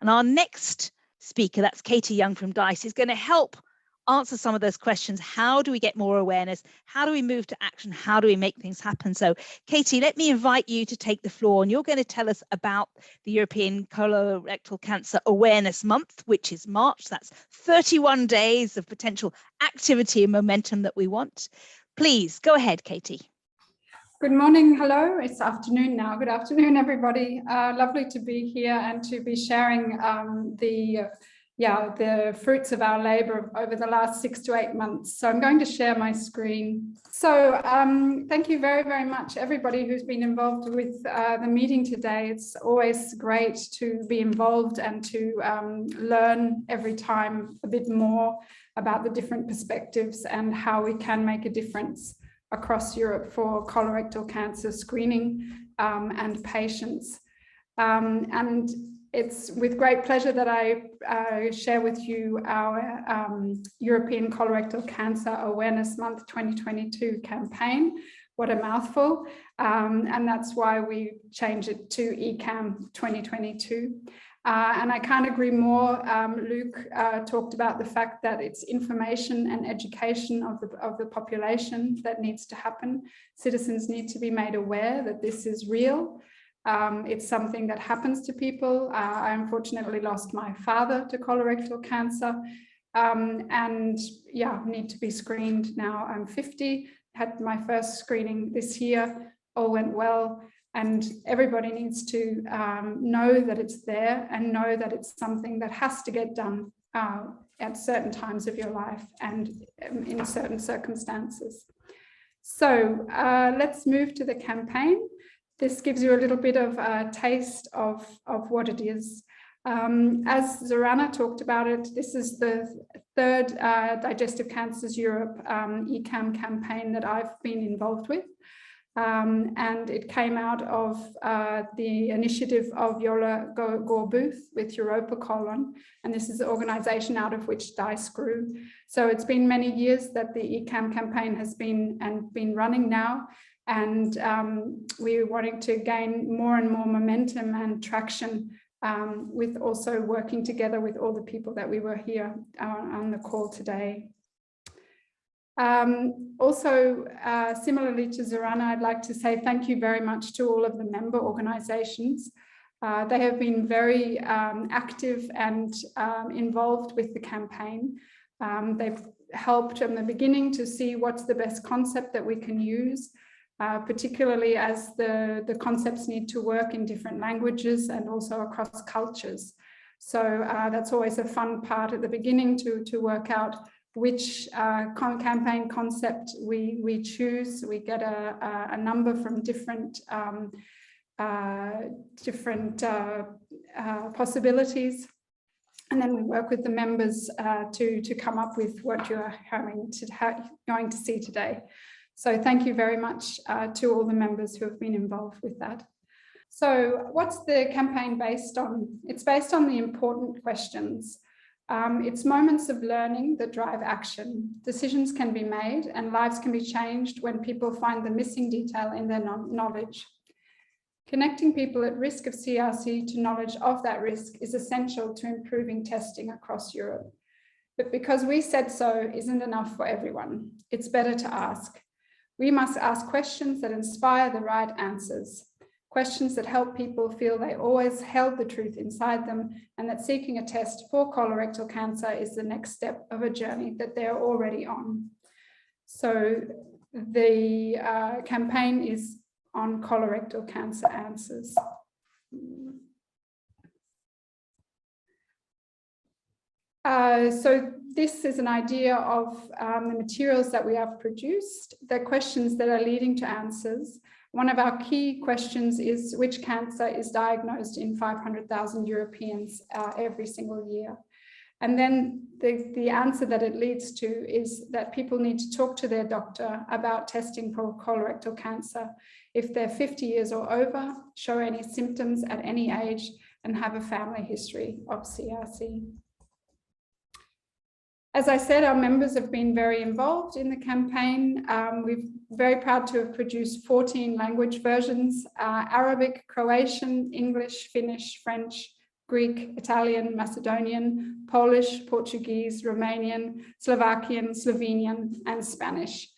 And our next speaker, that's Catie Young from DICE, is going to help answer some of those questions. How do we get more awareness? How do we move to action? How do we make things happen? So Catie, let me invite you to take the floor, and you're going to tell us about the European Colorectal Cancer Awareness Month, which is March. That's 31 days of potential activity and momentum that we want. Please go ahead, Catie. Good morning, hello, it's afternoon now. Good afternoon, everybody. Lovely to be here and to be sharing the fruits of our labor over the last 6 to 8 months. So I'm going to share my screen. So thank you very, very much, everybody who's been involved with the meeting today. It's always great to be involved and to learn every time a bit more about the different perspectives and how we can make a difference across Europe for colorectal cancer screening and patients. And it's with great pleasure that I share with you our European Colorectal Cancer Awareness Month 2022 campaign. What a mouthful. And that's why we changed it to ECCAM 2022. And I can't agree more. Luke talked about the fact that it's information and education of the population that needs to happen. Citizens need to be made aware that this is real. It's something that happens to people. I unfortunately lost my father to colorectal cancer, and yeah, need to be screened now. I'm 50, had my first screening this year, all went well. And everybody needs to know that it's there and know that it's something that has to get done at certain times of your life and in certain circumstances. So let's move to the campaign. This gives you a little bit of a taste of what it is. As Zorana talked about it, this is the third Digestive Cancers Europe ECCAM campaign that I've been involved with. And it came out of the initiative of Yola Gorbuth with Europa Colon, and this is the organization out of which DICE grew. So it's been many years that the ECCAM campaign has been running now, and we're wanting to gain more and more momentum and traction with also working together with all the people that we were here on the call today. Similarly to Zorana, I'd like to say thank you very much to all of the member organizations. They have been very active and involved with the campaign. They've helped from the beginning to see what's the best concept that we can use, particularly as the concepts need to work in different languages and also across cultures. So that's always a fun part at the beginning to work out which campaign concept we choose. We get a number from different possibilities, and then we work with the members to come up with what you're going to see today. So thank you very much to all the members who have been involved with that. So what's the campaign based on? It's based on the important questions. It's moments of learning that drive action. Decisions can be made and lives can be changed when people find the missing detail in their knowledge. Connecting people at risk of CRC to knowledge of that risk is essential to improving testing across Europe. But because we said so isn't enough for everyone. It's better to ask. We must ask questions that inspire the right answers. Questions that help people feel they always held the truth inside them and that seeking a test for colorectal cancer is the next step of a journey that they're already on. So the campaign is on colorectal cancer answers. So this is an idea of the materials that we have produced, the questions that are leading to answers. One of our key questions is which cancer is diagnosed in 500,000 Europeans every single year. And then the answer that it leads to is that people need to talk to their doctor about testing for colorectal cancer if they're 50 years or over, show any symptoms at any age, and have a family history of CRC. As I said, our members have been very involved in the campaign. We're very proud to have produced 14 language versions, Arabic, Croatian, English, Finnish, French, Greek, Italian, Macedonian, Polish, Portuguese, Romanian, Slovakian, Slovenian, and Spanish.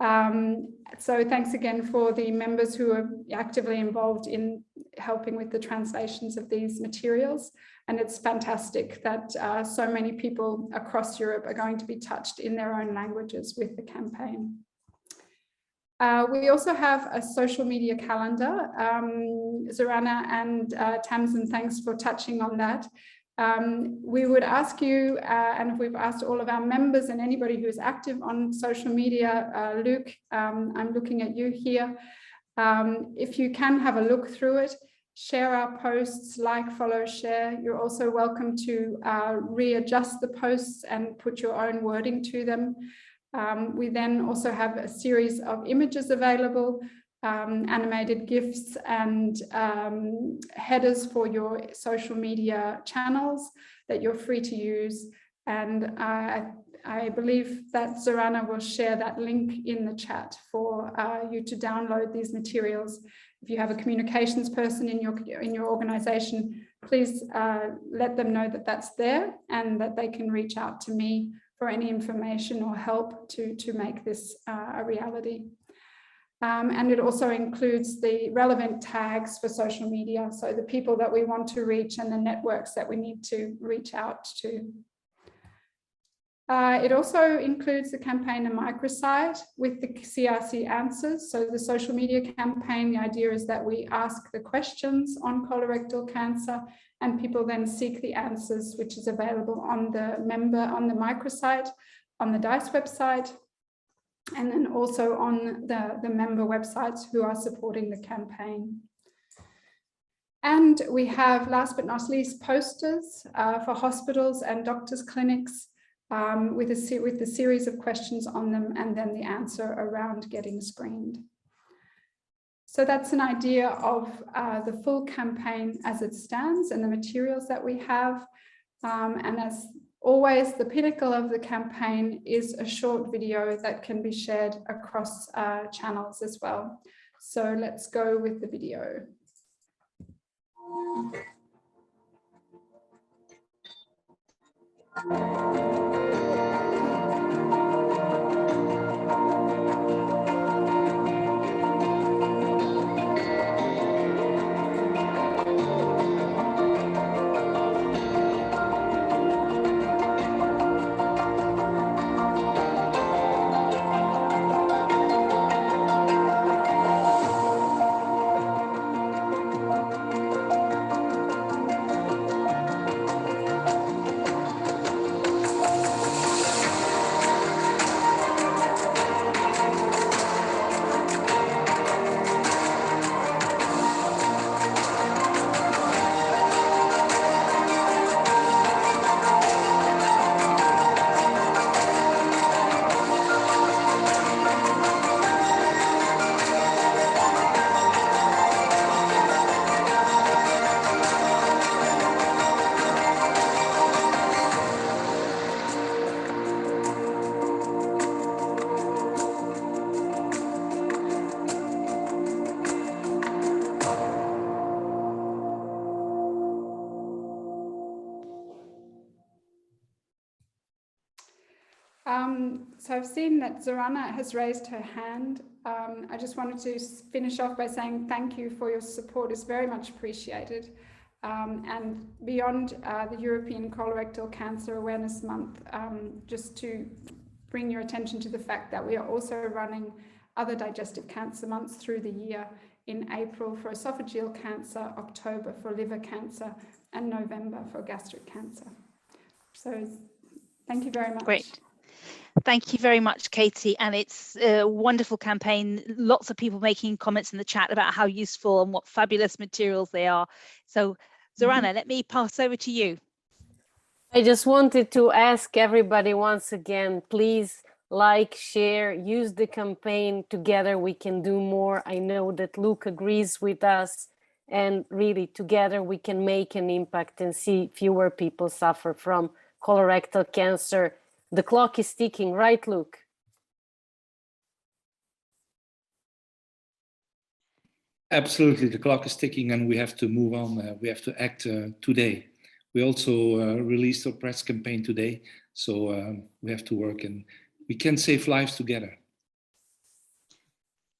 So thanks again for the members who are actively involved in helping with the translations of these materials. And it's fantastic that so many people across Europe are going to be touched in their own languages with the campaign. We also have a social media calendar. Zorana and Tamsin, thanks for touching on that. We would ask you, and we've asked all of our members and anybody who is active on social media, Luke, I'm looking at you here. If you can have a look through it, share our posts, like, follow, share. You're also welcome to readjust the posts and put your own wording to them. We then also have a series of images available, animated GIFs and headers for your social media channels that you're free to use. And I believe that Zorana will share that link in the chat for you to download these materials. If you have a communications person in your organization, please let them know that that's there and that they can reach out to me for any information or help to make this a reality. And it also includes the relevant tags for social media, so the people that we want to reach and the networks that we need to reach out to. It also includes the campaign and microsite with the CRC answers. So the social media campaign, the idea is that we ask the questions on colorectal cancer and people then seek the answers, which is available on the microsite, on the DICE website, and then also on the member websites who are supporting the campaign. And we have, last but not least, posters for hospitals and doctors' clinics with the series of questions on them and then the answer around getting screened. So that's an idea of the full campaign as it stands and the materials that we have. And as always, the pinnacle of the campaign is a short video that can be shared across channels as well. So let's go with the video. So I've seen that Zorana has raised her hand. I just wanted to finish off by saying thank you for your support. It's very much appreciated. And beyond the European Colorectal Cancer Awareness Month, just to bring your attention to the fact that we are also running other digestive cancer months through the year, in April for esophageal cancer, October for liver cancer, and November for gastric cancer. So thank you very much. Great. Thank you very much, Catie. And it's a wonderful campaign. Lots of people making comments in the chat about how useful and what fabulous materials they are. So Zorana, let me pass over to you. I just wanted to ask everybody once again, please like, share, use the campaign. Together we can do more. I know that Luke agrees with us, and really together we can make an impact and see fewer people suffer from colorectal cancer. The clock is ticking, right, Luke? Absolutely, the clock is ticking and we have to move on. We have to act today. We also released our press campaign today, so we have to work and we can save lives together.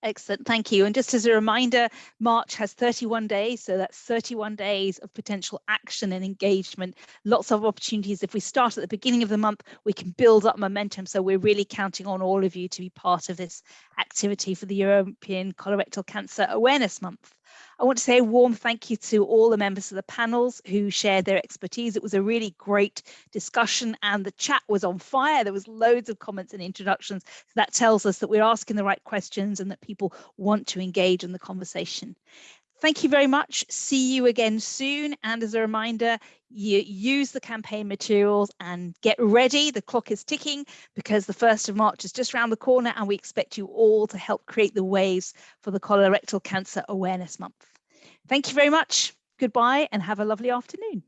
Excellent, thank you. And just as a reminder, March has 31 days, so that's 31 days of potential action and engagement. Lots of opportunities. If we start at the beginning of the month, we can build up momentum. So we're really counting on all of you to be part of this activity for the European Colorectal Cancer Awareness Month. I want to say a warm thank you to all the members of the panels who shared their expertise. It was a really great discussion and the chat was on fire. There was loads of comments and introductions. So that tells us that we're asking the right questions and that people want to engage in the conversation. Thank you very much. See you again soon. And as a reminder, you use the campaign materials and get ready. The clock is ticking because the 1st of March is just around the corner and we expect you all to help create the waves for the Colorectal Cancer Awareness Month. Thank you very much. Goodbye and have a lovely afternoon.